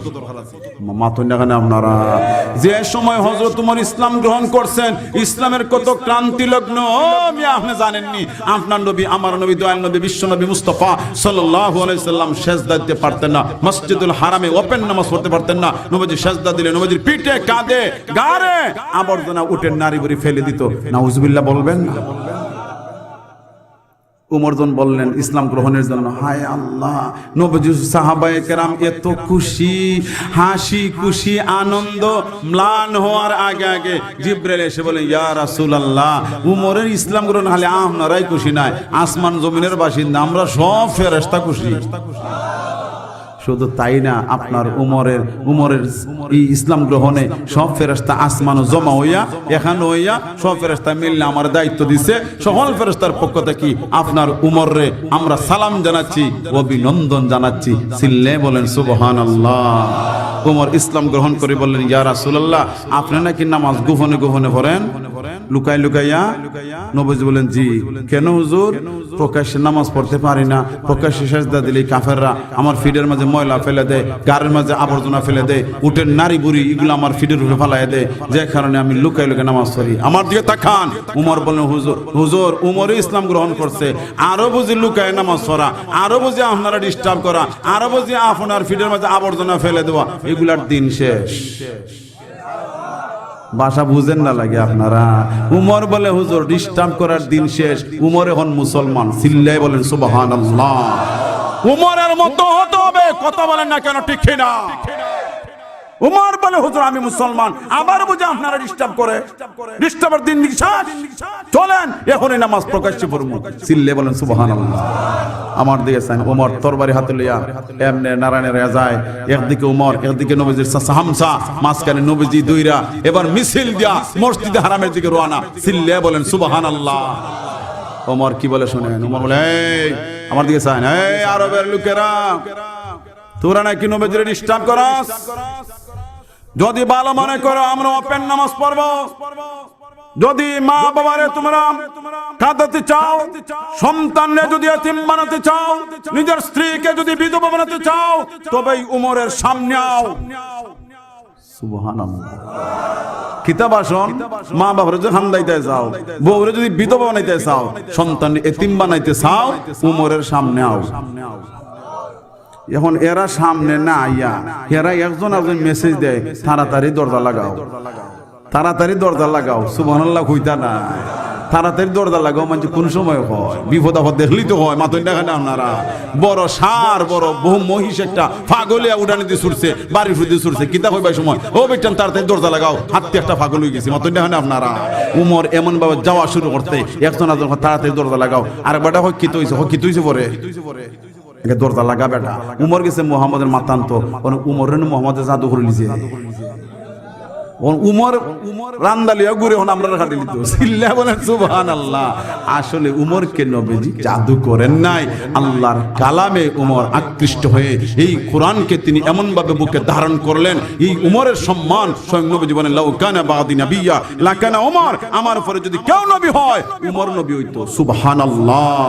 আপনারা যে সময় হযরত ওমর ইসলাম গ্রহণ করছেন ইসলামের কত ক্রান্তি লগ্ন আপনি জানেননি আপনার নবী আমার নবী দয়াল নবী বিশ্ব নবী মুস্তাফা সাল্লাল্লাহু আলাইহি সাল্লাম সিজদা দিতে পারতেন না মসজিদুল হারামে ওপেন নামাজ পড়তে পারতেন না নবীজি সিজদা দিলে নবীজির পিঠে কাঁধে গারে আবর্জনা উঠে নারী বুড়ি ফেলে দিত নাউজুবিল্লাহ বলবেন না উমরজন বললেন ইসলাম গ্রহণের জন্য হায় আল্লাহ নবী সাহাবায়ে কেরাম এত খুশি হাসি খুশি আনন্দ ম্লান হওয়ার আগে জিবরাইল এসে বলেন ইয়া রাসূলুল্লাহ উমরের ইসলাম গ্রহণ হলে আপনারাই খুশি নাই আসমান জমিনের বাসিন্দা আমরা সব ফেরেশতা খুশি শুধু তাই না আপনার উমরের এই ইসলাম গ্রহণে সব ফেরেশতা আসমানও জমা হইয়া এখানে হইয়া সব ফেরেশতা মিললে আমার দায়িত্ব দিছে সকল ফেরেশতার পক্ষ থেকে আপনার উমররে আমরা সালাম জানাচ্ছি অভিনন্দন জানাচ্ছি সিল্লে বলেন সুবহানাল্লাহ উমর ইসলাম গ্রহণ করে বললেন ইয়া রাসূলুল্লাহ আপনি নাকি নামাজ গোপনে পড়েন লুকাইয়া নবীজি বলেন জি কেন হুজুর প্রকাশ্যে নামাজ পড়তে পারি না প্রকাশ্যে সিজদা দিলে কাফেররা আমার ফিডের মাঝে ময়লা ফেলে দেয় গারের মাঝে আবর্জনা ফেলে দেয় উটের নারী বুড়ি এগুলো আমার ফিডের উপরে ফেলাই দেয় যে কারণে আমি লুকাই নামাজ পড়ি আমার দিকে তাকান উমর বললেন হুজুর উমরই ইসলাম গ্রহণ করছে আরো বুঝি লুকায় নামাজ পড়া আরো বুঝি আপনারা ডিস্টার্ব করা আরো বুঝি আপনার ফিডের মাঝে আবর্জনা ফেলে দেওয়া এগুলার দিন শেষ ভাষা বুঝেন না লাগে আপনারা উমর বলে হুজুর ডিস্টার্ব করার দিন শেষ উমর এখন মুসলমান সিল্লাই বলেন সুবহানাল্লাহ উমরের মতো হতে হবে কথা বলেন না কেন ঠিক না উমর বলে হুজুর আমি মুসলমান আবার বুঝে আপনারা ডিস্টার্ব করে ডিস্টার্বের দিন শেষ চলেন এখনই নামাজ প্রকাশ্যে পড়ব সিল্লে বলেন সুবহানাল্লাহ আমার দিকে চান উমর তরবারি হাতে লইয়া এমনে নারায়ণের যায় একদিকে উমর একদিকে নবীজির চাচা হামজা মাঝখানে নবীজি দুইরা এবার মিছিল দিয়া মসজিদে হারামের দিকে রওনা সিল্লে বলেন সুবহানাল্লাহ উমর কি বলে শুনেন উমর বলে এই আমার দিকে চান এই আরবের লোকেরা তোরা নাকি নবীজির ডিস্টার্ব করস যদি ভালো মনে করো আমরা ওপেন নামাজ পড়ব যদি মা বাবারে তোমরা কাঁদাতে চাও সন্তানরে যদি এতিম বানাতে চাও নিজের স্ত্রীকে যদি বিধবা বানাতে চাও তবে উমরের সামনে আও সুবহানাল্লাহ কিতাব আসন মা বাবারে যদি হামদাইতে চাও বউরে যদি বিধবা বানাইতে চাও সন্তান এতিম বানাইতে চাও উমরের সামনে আও এখন এরা সামনে না আইয়া এরা একজন মেসেজ দেয় তাড়াতাড়ি দরজা লাগাও সুবহানাল্লাহ কইতা না তাড়াতাড়ি দরজা লাগাও মানে কোন সময় হয় বিপদ আপদ দেখলি তো হয় মাতই দেখেন আপনারা বড় সার বড় বহু মহিষ একটা পাগলিয়া উড়ানি দিয়ে ছুটছে বাড়ি ফুটে ছুটছে কিতা হইবার সময় ও বেটান তাড়াতাড়ি দরজা লাগাও হাতে একটা পাগল হয়ে গেছে মাতই দেখেন আপনারা উমর এমন ভাবে যাওয়া শুরু করতে একজন তাড়াতাড়ি দরজা লাগাও আর বেটা হয় কিত হইছে পরে দরজা লাগা বেটা উমর গেছে মুহাম্মদের মাতান্ত উমরের মুহাম্মদের জাদু করে লিছে উমর রান্দালিয়া ঘুরে হন আমরা খাটি দিত সিল্লা বলেন সুবহানাল্লাহ। আসলে উমরকে নবীজি জাদু করেন নাই, আল্লাহর কালামে উমর আকৃষ্ট হয়ে এই কোরআনকে তিনি এমন ভাবে বুকে ধারণ করলেন, এই উমরের সম্মান স্বয়ং নবীজি বলেন লাউ কানা বাদি নাবিয়্যা লাকানা উমর, আমার পরে যদি কেউ নবী হয় উমর নবী হইতো। সুবহানাল্লাহ।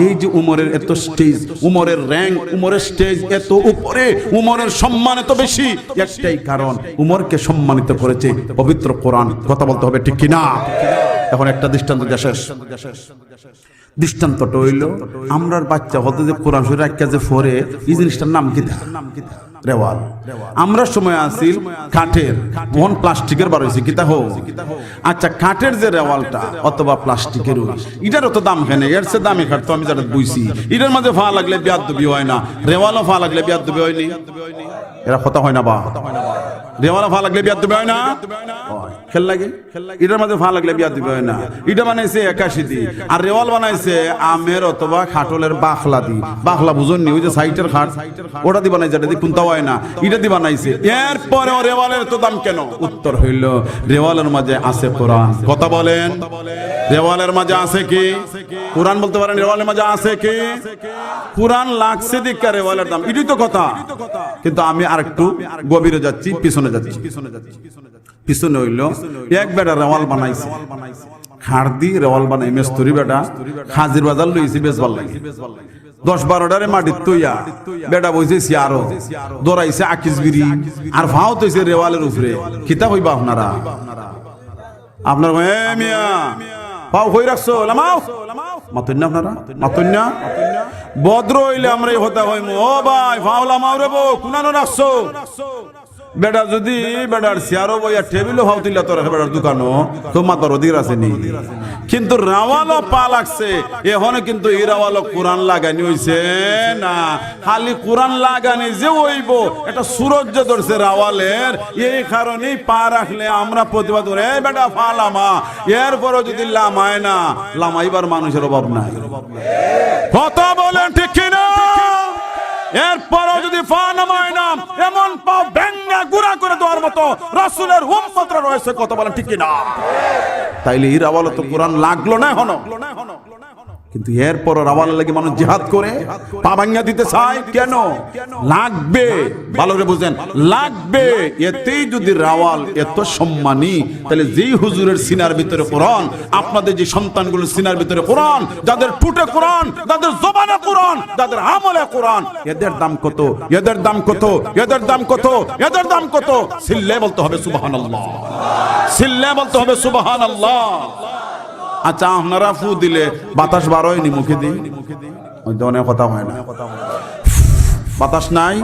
এই যে উমরের এত স্টেজ, উমরের র‍্যাঙ্ক, উমরের স্টেজ এত উপরে, উমরের সম্মান এত বেশি, একটাই কারণ উমরকে সম্মানিত করেছে পবিত্র কোরআন। কথা বলতে হবে ঠিক কিনা? এখন একটা দৃষ্টান্ত দেশ দৃষ্টান্তটা হইল আমরার বাচ্চা হতে যে কোরআন শরীফ রাখা যে ফরে এই জিনিসটার নাম কি? রেওয়াল। আমরা সময় আসিল কাঠের, মন প্লাস্টিকের বার হয়েছে কিতা হোক। আচ্ছা, কাঠের যে রেওয়ালটা অথবা প্লাস্টিকের, এটার অত দাম কেন? এর সে দামে খাট তো আমি যেটা বুঝছি, এটার মাঝে ফা লাগলে বেয়াদবি হয় না, রেওয়ালও ফা লাগলে বেয়াদবি হয়নি। এরা কথা হয় না বা রেওয়ালা ফা লাগলে বেয়াদবি হয় না? খেল লাগে এটার মাঝে ফা লাগলে বেয়াদবি হয় না। এটা বানাইছে 81 দি, আর রেওয়াল বানাইছে আমের অথবা খাটলের বাখলা দি। বাখলা বুঝুন নি, ওই যে সাইটের খাট ওটা দি বানাইছে, এটা দি কোনটা হয় না, এটা দি বানাইছে। এরপরে রেওয়ালের তো দাম কেন? উত্তর হইল রেওয়ালের মাঝে আছে কোরআন। কথা বলেন, রেওয়ালের মাঝে আছে কি? কোরআন। বলতে পারেন রেওয়ালের মাঝে আছে কি? কোরআন লাগছে দিকা রেওয়ালের দাম, এটাই তো কথা। কিন্তু আমি আরেকটু গভীরে যাচ্ছি, পিছনে যাচ্ছি। পিছনে হইল এক বেটা রেওয়াল বানাইছে, খাড় দি রেওয়াল বানাই মেস্তরি বেটা হাজির বাজার লইছি বেচবার লাগে। 10-12টারে মাটির তৈয়া বেটা বইছে আরো দৌড়াইছে আকিস বিড়ি আর ভাও তৈছে রেওয়ালের উপরে। কিতা হইবা আপনারা? আপনার মিয়া পাও হই রাখছো লামাও মাতুন না, আপনারা মাতুন না। ভদ্র হইলে আমরা হতা হইম। ও ভাই ফাও লামাও রে বউ কুনানো রাখছো। বেটা যদি বেটার চেয়ারও বইয়া টেবিলও হাও তুইলা তোর বেটার দোকানও তো মাতার অধিকার আছে নি। কিন্তু রাওয়ালও পা লাগছে এখন, কিন্তু এই রাওয়ালও কোরআন লাগানি হইছে না। খালি কোরআন লাগানি যে হইব এটা সুরজ যে ধরছে রাওয়ালের, এই কারণেই পা রাখলে আমরা প্রতিবাদ করি এই বেটা ফা লামা। এরপরও যদি লামায় না, লামাইবার মানুষের অভাব নাই। কথা বলেন ঠিক কিনা? এরপরও যদি ফা নামায় না, এমন পাও ভেঙ্গা গুড়া করে দেওয়ার মতো রাসূলের উম্মতরা রয়েছে। কথা বলেন ঠিক কিনা? তাইলে এই রাওয়াল তো কোরআন লাগলো না এখনো, কিন্তু এরপর রাওয়ালের লাগি মানুষ জিহাদ করে পা ভাঙ্গা দিতে চায় কেন? লাগবে, ভালো করে বুঝেন, লাগবে। এতেই যদি রাওয়াল এত সম্মানী, তাহলে যেই হুজুরের সিনার ভিতরে কোরআন, আপনাদের যে সন্তানগুলোর সিনার ভিতরে কোরআন, যাদের টুটে কোরআন, যাদের জবানে কোরআন, যাদের আমলে কোরআন, এদের দাম কত? এদের দাম কত? এদের দাম কত? এদের দাম কত? সিল্লে বলতে হবে সুবহানাল্লাহ, সিল্লে বলতে হবে সুবহানাল্লাহ। আচ্ছা, আপনারা ফু দিলে বাতাস বার হয়নি মুখে দিই? ওই তো অনেক কথা হয় না, বাতাস নাই।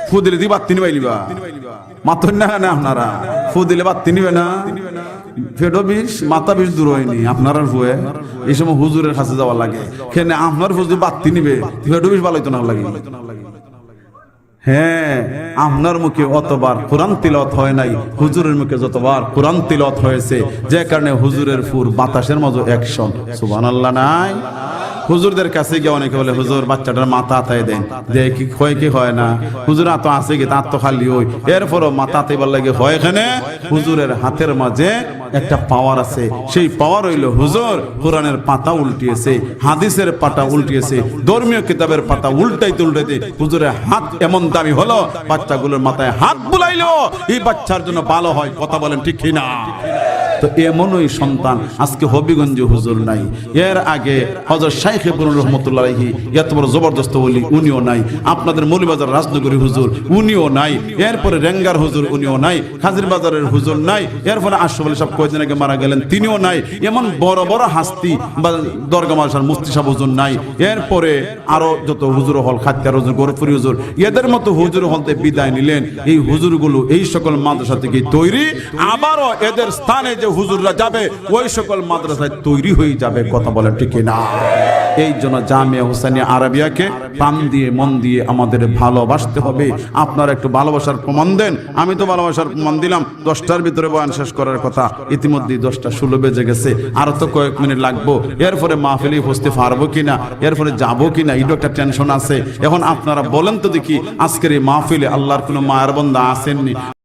ফু দিলে দি বাত্তি নিবাইলিবা মাথন না না, আপনারা ফু দিলে বাত্তি নিবে না। ফেটো বিষ মাথা বিষ দূর হয়নি আপনার ফুয়ে। এই সময় হুজুরের কাছে যাওয়া লাগে, কেন আপনার ফুজ বাত্তি নিবে, ফেটো বিষ ভালো হইতো না লাগে। হ্যাঁ, আপনার মুখে অতবার কোরআন তিলাওয়াত হয় নাই, হুজুরের মুখে যতবার কোরআন তিলাওয়াত হয়েছে, যে কারণে হুজুরের ফুর বাতাসের মতো অ্যাকশন। সুবহানাল্লাহ নাই? হুজুরদের কাছে গিয়ে অনেকে বলে হুজুর বাচ্চাটার মাথা আতাই দেন, যে কি হয় কি হয় না। হুজুর আত আছে কি তার তো খালি ওই, এরপরও মাথা আতাইবার লাগে হয়। এখানে হুজুরের হাতের মাঝে একটা পাওয়ার আছে, সেই পাওয়ার হইল হুজুর কোরআনের পাতা উল্টিয়েছে, হাদিসের পাতা উল্টিয়েছে, ধর্মীয় কিতাবের পাতা উল্টাইতে উল্টাইতে হুজুরের হাত এমন দামি হলো, বাচ্চাগুলোর মাথায় হাত বুলাইলো, এই বাচ্চার জন্য ভালো হয়। কথা বলেন ঠিক কিনা? তো এমনই সন্তান আজকে হবিগঞ্জ হুজুর নাই, এর আগে হযরত শাইখ ইবনুর রহমাতুল্লাহ আলাইহি এত বড় জবরদস্ত ওলি উনিও নাই, আপনাদের মৌলভীবাজার রাজনগরী হুজুর উনিও নাই, এরপরে রেঙ্গার হুজুর উনিও নাই, হাজির বাজারের হুজুর নাই, এরপরে আশরাফ আলী সাহেব কয়েকদিন আগে মারা গেলেন তিনিও নাই, এমন বড় বড় হাস্তি বা দরগা মাদ্রাসার মুফতি সাহেব হুজুর নাই, এরপরে আরো যত হুজুর হল খাত্তার হুজুর, গরপুরি হুজুর, এদের মতো হুজুর হলতে বিদায় নিলেন। এই হুজুরগুলো এই সকল মাদ্রাসা থেকে তৈরি, আবারও এদের স্থানে যে হুজুররা যাবে ওই সকল মাদ্রাসায় তৈরি হয়ে যাবে। কথা বলেন ঠিক না? এই জন্য জামিয়া হুসাইনিয়া আরাবিয়াকে প্রাণ দিয়ে মন দিয়ে আমাদের ভালোবাসতে হবে। আপনারা একটু ভালোবাসার প্রমাণ দেন। আমি তো ভালোবাসার প্রমাণ দিলাম, 10টার ভিতরে বয়ান শেষ করার কথা, ইতিমধ্যে 10:16 বেজে গেছে, আরো তো কয়েক মিনিট লাগবো। এরপরে মাহফিলে বসতে পারবো কিনা, এরপরে যাবো কিনা, এটা একটা টেনশন আছে। এখন আপনারা বলেন তো দেখি, আজকের এই মাহফিলে আল্লাহর কোনো মায়ের বান্দা আসেননি?